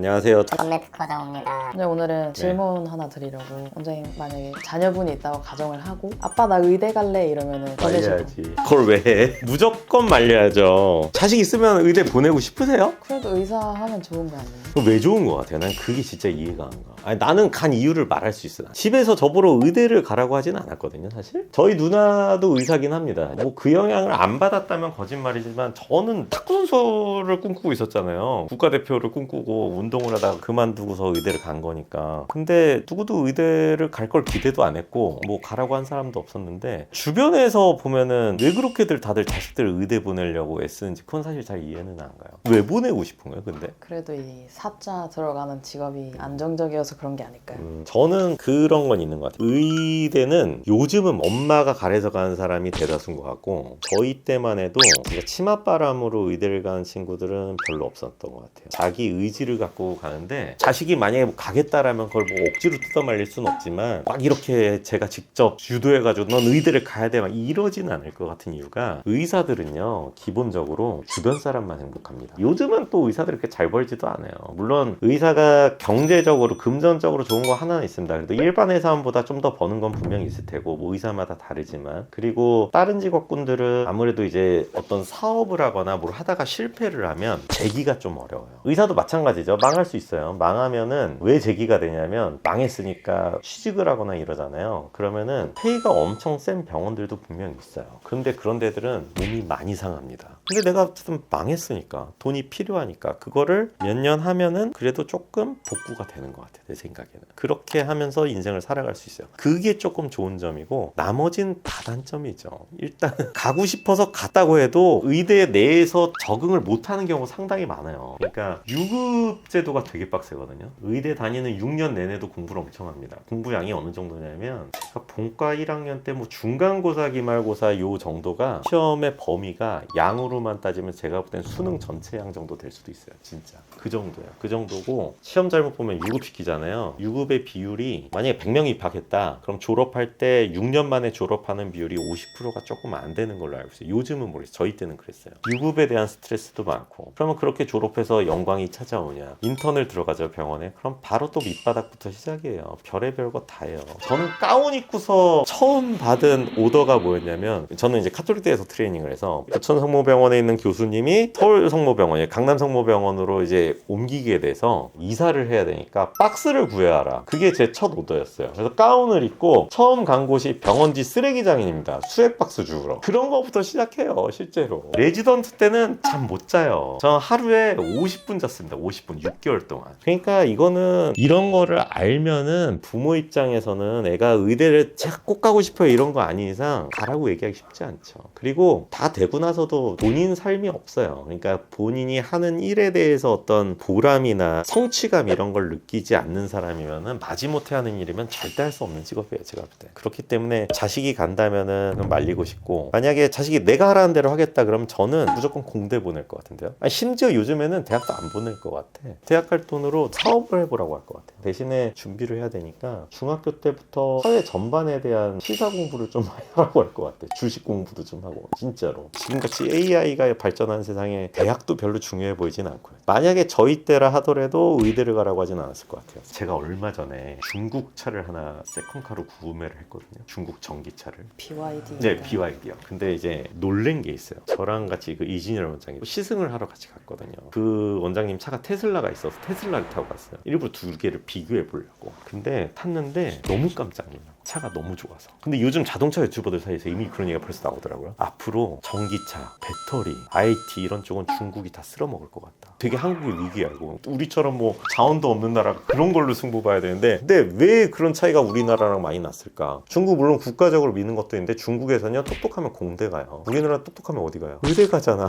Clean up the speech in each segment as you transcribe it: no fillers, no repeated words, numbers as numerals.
안녕하세요. 전매 특허정입니다. 네, 오늘은 질문 하나 드리려고. 원장님 만약에 자녀분이 있다고 가정을 하고 아빠 나 의대 갈래 이러면은 보내실 거예요. 말려야지. 그걸 왜 해? 무조건 말려야죠. 자식 있으면 의대 보내고 싶으세요? 그래도 의사 하면 좋은 거 아니에요? 그거 왜 좋은 것 같아요? 난 그게 진짜 이해가 안 가. 아니, 나는 간 이유를 말할 수 있어. 집에서 저보러 의대를 가라고 하지는 않았거든요, 사실. 저희 누나도 의사긴 합니다. 뭐 그 영향을 안 받았다면 거짓말이지만 저는 탁구 선수를 꿈꾸고 있었잖아요. 국가대표를 꿈꾸고 운동을 하다가 그만두고서 의대를 간 거니까. 근데 누구도 의대를 갈 걸 기대도 안 했고 뭐 가라고 한 사람도 없었는데 주변에서 보면은 왜 그렇게들 다들 자식들을 의대 보내려고 애쓰는지 그건 사실 잘 이해는 안 가요. 왜 보내고 싶은 거예요, 근데? 그래도 이 사자 들어가는 직업이 안정적이어서 그런 게 아닐까요? 저는 그런 건 있는 것 같아요. 의대는 요즘은 엄마가 가래서 가는 사람이 대다수인 것 같고 저희 때만 해도 진짜 치맛바람으로 의대를 가는 친구들은 별로 없었던 것 같아요. 자기 의지를 갖고 가는데 자식이 만약에 가겠다라면 그걸 뭐 억지로 뜯어말릴 수는 없지만 막 이렇게 제가 직접 유도해가지고 넌 의대를 가야 돼 막 이러진 않을 것 같은 이유가 의사들은요 기본적으로 주변 사람만 행복합니다. 요즘은 또 의사들이 그렇게 잘 벌지도 않아요. 물론 의사가 경제적으로 금전적으로 좋은 거 하나는 있습니다. 그래도 일반 회사원보다 좀 더 버는 건 분명히 있을 테고 뭐 의사마다 다르지만 그리고 다른 직업군들은 아무래도 이제 어떤 사업을 하거나 뭘 하다가 실패를 하면 재기가 좀 어려워요. 의사도 마찬가지죠. 망할 수 있어요. 망하면은 왜 재기가 되냐면 망했으니까 취직을 하거나 이러잖아요. 그러면은 페이가 엄청 센 병원들도 분명히 있어요. 근데 그런 데들은 몸이 많이 상합니다. 근데 내가 어쨌든 망했으니까 돈이 필요하니까 그거를 몇 년 하면은 그래도 조금 복구가 되는 것 같아요. 내 생각에는. 그렇게 하면서 인생을 살아갈 수 있어요. 그게 조금 좋은 점이고 나머진 다 단점이죠. 일단 가고 싶어서 갔다고 해도 의대 내에서 적응을 못하는 경우가 상당히 많아요. 그러니까 유급 제도가 되게 빡세거든요. 의대 다니는 6년 내내도 공부를 엄청 합니다. 공부량이 어느 정도냐면 제가 본과 1학년 때 뭐 중간고사, 기말고사 요 정도가 시험의 범위가 양으로만 따지면 제가 볼 땐 수능 전체 양 정도 될 수도 있어요. 진짜 그 정도야. 그 정도고 시험 잘못 보면 유급 시키잖아요. 유급의 비율이 만약에 100명 입학했다 그럼 졸업할 때 6년 만에 졸업하는 비율이 50%가 조금 안 되는 걸로 알고 있어요. 요즘은 모르겠어요. 저희 때는 그랬어요. 유급에 대한 스트레스도 많고 그러면 그렇게 졸업해서 영광이 찾아오냐 인턴을 들어가죠 병원에. 그럼 바로 또 밑바닥부터 시작이에요. 별의별 거 다 해요. 저는 가운 입고서 처음 받은 오더가 뭐였냐면 저는 이제 카톨릭대에서 트레이닝을 해서 부천성모병원에 있는 교수님이 서울성모병원, 강남성모병원으로 이제 옮기게 돼서 이사를 해야 되니까 박스를 구해와라. 그게 제 첫 오더였어요. 그래서 가운을 입고 처음 간 곳이 병원 뒤 쓰레기장입니다. 수액 박스 주우러. 그런 거부터 시작해요. 실제로. 레지던트 때는 잠 못 자요. 저 하루에 50분 잤습니다. 50분. 6개월 동안. 그러니까 이거는 이런 거를 알면은 부모 입장에서는 애가 의대를 제가 꼭 가고 싶어요 이런 거 아닌 이상 가라고 얘기하기 쉽지 않죠. 그리고 다 되고 나서도 본인 삶이 없어요. 그러니까 본인이 하는 일에 대해서 어떤 보람이나 성취감 이런 걸 느끼지 않는 사람이면은 마지못해 하는 일이면 절대 할 수 없는 직업이에요. 제가 볼 때. 그렇기 때문에 자식이 간다면은 그건 말리고 싶고 만약에 자식이 내가 하라는 대로 하겠다 그러면 저는 무조건 공대 보낼 것 같은데요. 아니, 심지어 요즘에는 대학도 안 보낼 것 같아. 대학 갈 돈으로 사업을 해보라고 할 것 같아. 대신에 준비를 해야 되니까 중학교 때부터 사회 전반에 대한 시사 공부를 좀 하라고 할 것 같아. 주식 공부도 좀 하고. 진짜로. 지금같이 AI가 발전한 세상에 대학도 별로 중요해 보이진 않고요. 만약에 저희 때라 하더라도 의대를 가라고 하진 않았을 것 같아요. 제가 얼마 전에 중국 차를 하나 세컨카로 구매를 했거든요. 중국 전기차를. BYD. 네, BYD요. 근데 이제 놀란 게 있어요. 저랑 같이 그 이진열 원장님 시승을 하러 같이 갔거든요. 그 원장님 차가 테슬라가 있어서 테슬라를 타고 갔어요. 일부러 두 개를 비교해 보려고. 근데 탔는데 너무 깜짝 놀라고. 차가 너무 좋아서. 근데 요즘 자동차 유튜버들 사이에서 이미 그런 얘기가 벌써 나오더라고요. 앞으로 전기차, 배터리, IT 이런 쪽은 중국이 다 쓸어먹을 것 같다. 되게 한국이 위기야 이거. 우리처럼 뭐 자원도 없는 나라가 그런 걸로 승부 봐야 되는데 근데 왜 그런 차이가 우리나라랑 많이 났을까? 중국 물론 국가적으로 미는 것도 있는데 중국에서는요 똑똑하면 공대 가요. 우리나라 똑똑하면 어디 가요? 의대 가잖아.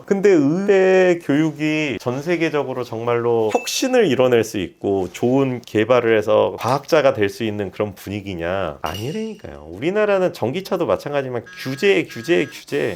근데 의대 교육이 전 세계적으로 정말로 혁신을 이뤄낼 수 있고 좋은 개발을 해서 과학자가 될 수 있는 그런 분야 분위기냐? 아니라니까요. 우리나라는 전기차도 마찬가지지만 규제.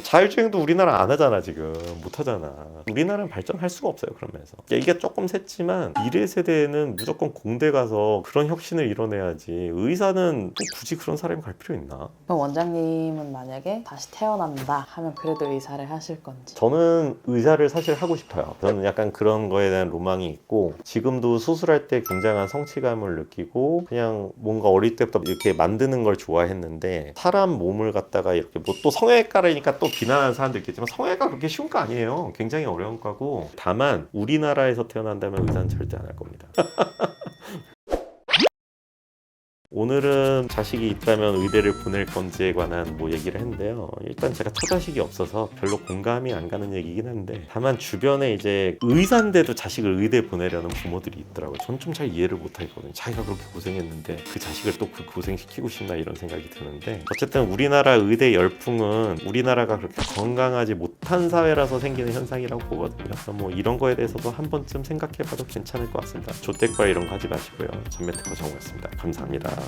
자율주행도 우리나라 안 하잖아 지금. 못 하잖아. 우리나라는 발전할 수가 없어요 그러면서. 이게 조금 샜지만 미래 세대는 무조건 공대 가서 그런 혁신을 이뤄내야지. 의사는 또 굳이 그런 사람이 갈 필요 있나? 그럼 원장님은 만약에 다시 태어난다 하면 그래도 의사를 하실 건지? 저는 의사를 사실 하고 싶어요. 저는 약간 그런 거에 대한 로망이 있고 지금도 수술할 때 굉장한 성취감을 느끼고 그냥 뭔가 어릴 때부터 이렇게 만드는 걸 좋아했는데 사람 몸을 갖다가 이렇게 뭐 또 성형외과라니까 또 비난하는 사람들 있겠지만 성형외과 그렇게 쉬운 거 아니에요. 굉장히 어려운 거고 다만 우리나라에서 태어난다면 의사는 절대 안 할 겁니다. 오늘은 자식이 있다면 의대를 보낼 건지에 관한 뭐 얘기를 했는데요. 일단 제가 처자식이 없어서 별로 공감이 안 가는 얘기긴 한데 다만 주변에 이제 의사인데도 자식을 의대 보내려는 부모들이 있더라고요. 전 좀 잘 이해를 못 하겠거든요. 자기가 그렇게 고생했는데 그 자식을 또 그 고생시키고 싶나 이런 생각이 드는데 어쨌든 우리나라 의대 열풍은 우리나라가 그렇게 건강하지 못한 사회라서 생기는 현상이라고 보거든요. 그래서 뭐 이런 거에 대해서도 한 번쯤 생각해봐도 괜찮을 것 같습니다. 조태과 이런 거 하지 마시고요. 전매특허 정우였습니다. 감사합니다.